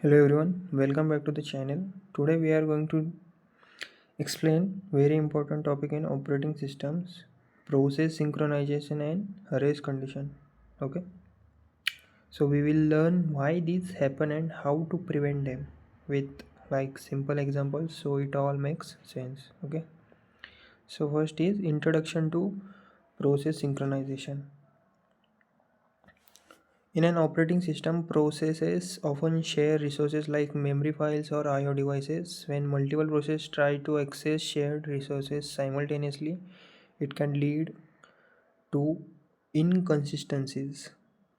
Hello everyone, welcome back to the channel. Today we are going to explain very important topic in operating systems, process synchronization and race condition. Okay, so we will learn why these happen and how to prevent them with like simple examples so it all makes sense. Okay, so first is introduction to process synchronization. In an operating system, processes often share resources like memory files or I/O devices. When multiple processes try to access shared resources simultaneously, it can lead to inconsistencies.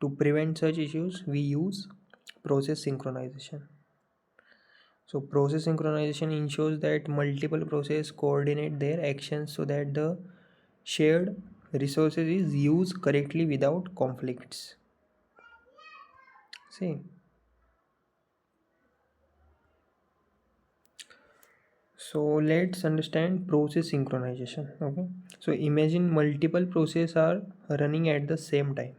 To prevent such issues, we use process synchronization. So, process synchronization ensures that multiple processes coordinate their actions so that the shared resources is used correctly without conflicts. See, so let's understand process synchronization. Okay, so imagine multiple processes are running at the same time.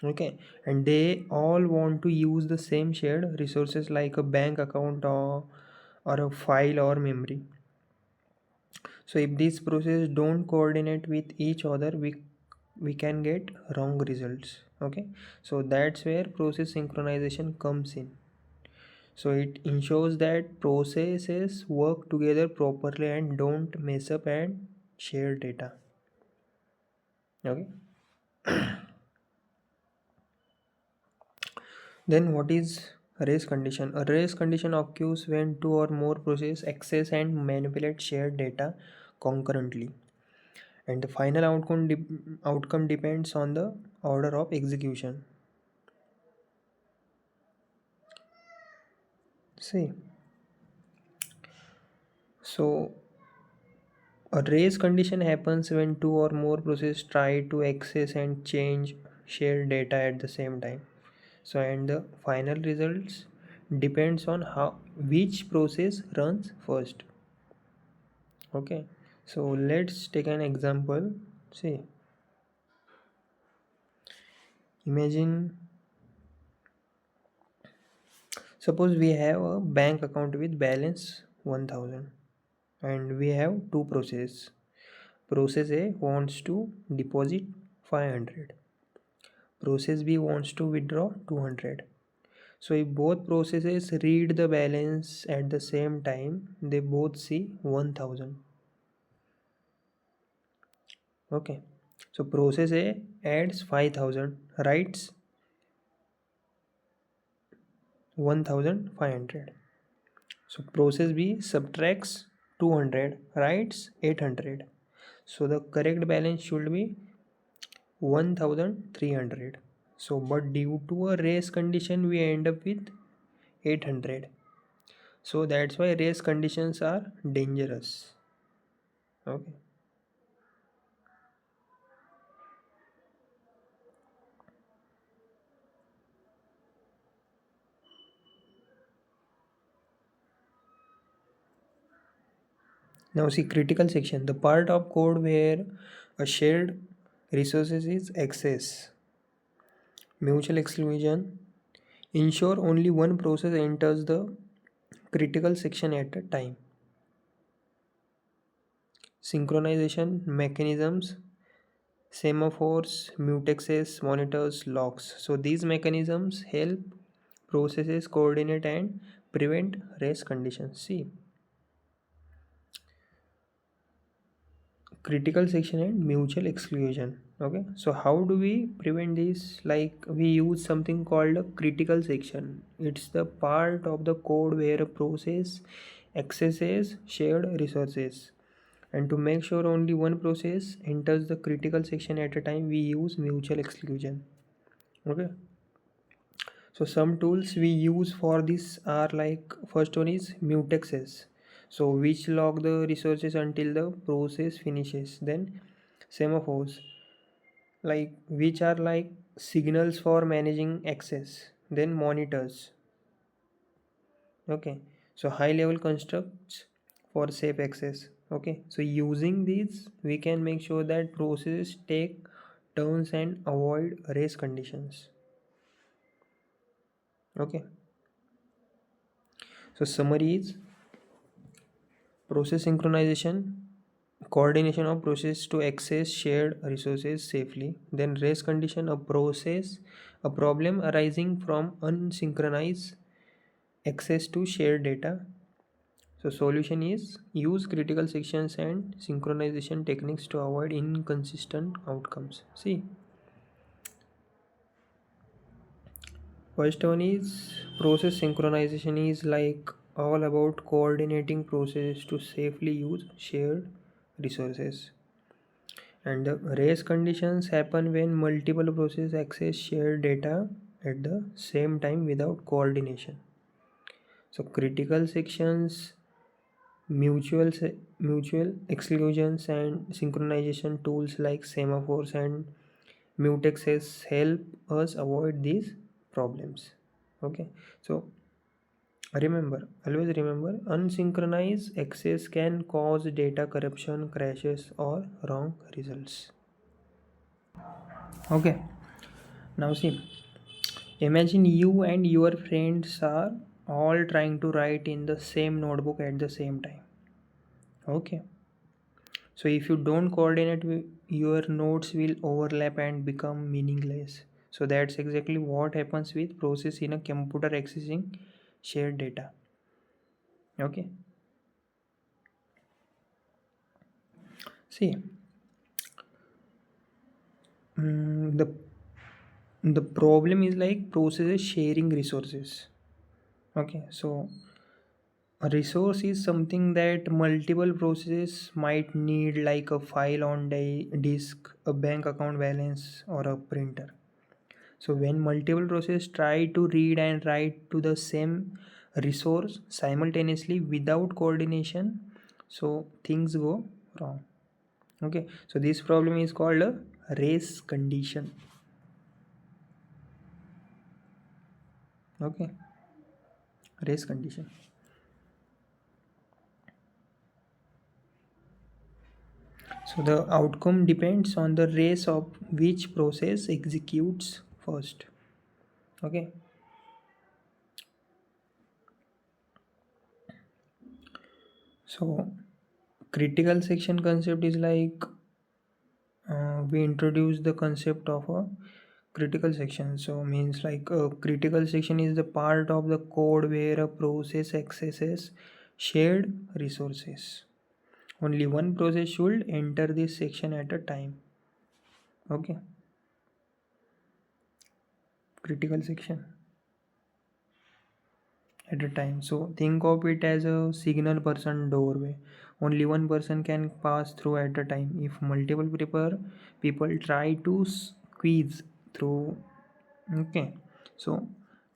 Okay, and they all want to use the same shared resources like a bank account or a file or memory. So if these processes don't coordinate with each other, we can get wrong results. Okay, so that's where process synchronization comes in. So it ensures that processes work together properly and don't mess up and share data. Okay, then what is a race condition? A race condition occurs when two or more processes access and manipulate shared data concurrently, and the final outcome depends on the order of execution. See, so a race condition happens when two or more processes try to access and change shared data at the same time. So and the final results depends on how which process runs first. Okay, so let's take an example. See, imagine, suppose we have a bank account with balance 1000 and we have two processes. Process A wants to deposit 500, process B wants to withdraw 200. So if both processes read the balance at the same time, they both see 1000. Okay. So process A adds 5000, writes 1500. So process B subtracts 200, writes 800. So the correct balance should be 1300. So but due to a race condition we end up with 800. So that's why race conditions are dangerous. Okay. Now see critical section, the part of code where a shared resources is access. Mutual exclusion, ensure only one process enters the critical section at a time. Synchronization mechanisms, semaphores, mutexes, monitors, locks. So these mechanisms help processes coordinate and prevent race conditions. See, critical section and mutual exclusion. Okay, so how do we prevent this? Like we use something called a critical section. It's the part of the code where a process accesses shared resources, and to make sure only one process enters the critical section at a time, we use mutual exclusion. Okay, so some tools we use for this are like, first one is Mutexes, so which log the resources until the process finishes. Then Semaphores, like which are like signals for managing access. Then monitors. Okay, so high level constructs for safe access. Okay, so using these we can make sure that processes take turns and avoid race conditions. Okay, So summary is process synchronization, coordination of process to access shared resources safely. Then race condition, a problem arising from unsynchronized access to shared data. So solution is use critical sections and synchronization techniques to avoid inconsistent outcomes. See, first one is process synchronization is like all about coordinating processes to safely use shared resources. And the race conditions happen when multiple processes access shared data at the same time without coordination. So critical sections, mutual exclusions and synchronization tools like Semaphores and Mutexes help us avoid these problems. Okay, so always remember, unsynchronized access can cause data corruption, crashes, or wrong results. Okay, now see, imagine you and your friends are all trying to write in the same notebook at the same time. Okay, so if you don't coordinate, your notes will overlap and become meaningless. So that's exactly what happens with process in a computer accessing shared data. Okay, see, the problem is like processes sharing resources. Okay, so a resource is something that multiple processes might need, like a file on disk, a bank account balance, or a printer. So when multiple processes try to read and write to the same resource simultaneously without coordination, so things go wrong. Okay, so this problem is called a race condition. Okay, race condition. So the outcome depends on the race of which process executes first. Okay, so critical section concept is like we introduce the concept of a critical section. So means like a critical section is the part of the code where a process accesses shared resources. Only one process should enter this section at a time. Okay, critical section at a time. So think of it as a signal person doorway. Only one person can pass through at a time. If multiple people try to squeeze through, okay, so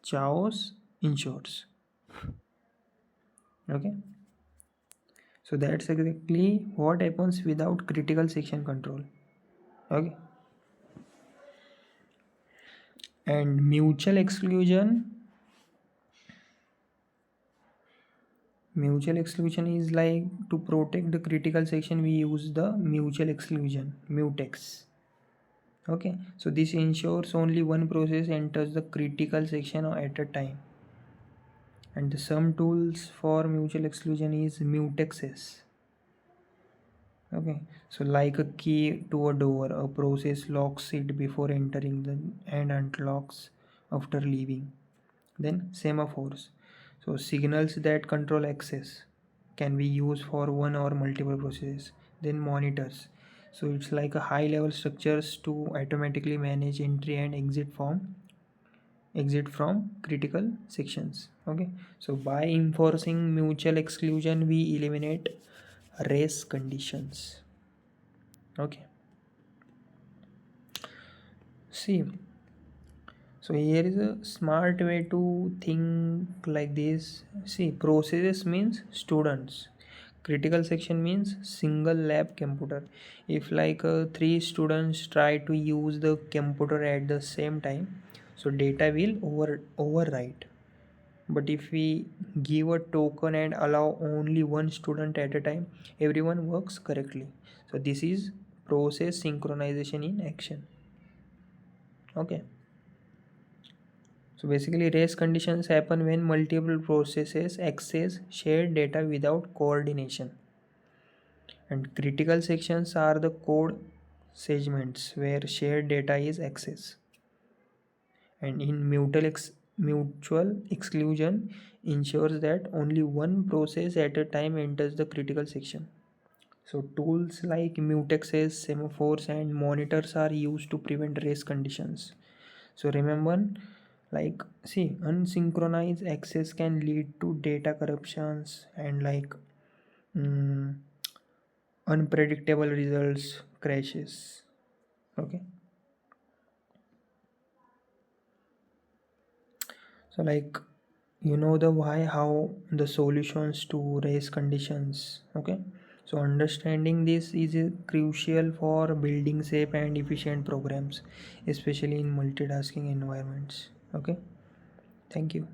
chaos ensures. Okay, so that's exactly what happens without critical section control. Okay, and mutual exclusion is like to protect the critical section we use the mutual exclusion mutex. Okay, so this ensures only one process enters the critical section at a time. And the some tools for mutual exclusion is mutexes. Okay, so like a key to a door, a process locks it before entering the and unlocks after leaving. Then semaphores, so signals that control access, can be used for one or multiple processes. Then monitors, so it's like a high level structures to automatically manage entry and exit from critical sections. Okay, so by enforcing mutual exclusion we eliminate race conditions. Okay, see, so here is a smart way to think like this. See, processes means students, critical section means single lab computer. If like three students try to use the computer at the same time, so data will overwrite. But if we give a token and allow only one student at a time, everyone works correctly. So this is process synchronization in action. Okay, So basically, race conditions happen when multiple processes access shared data without coordination. And critical sections are the code segments where shared data is accessed. And in mutual exclusion ensures that only one process at a time enters the critical section. So tools like Mutexes, Semaphores, and monitors are used to prevent race conditions. So remember, like, see, unsynchronized access can lead to data corruptions and mm, unpredictable results, crashes. Okay. So you know the why, how, the solutions to race conditions. Okay, so understanding this is crucial for building safe and efficient programs, especially in multitasking environments. Okay, thank you.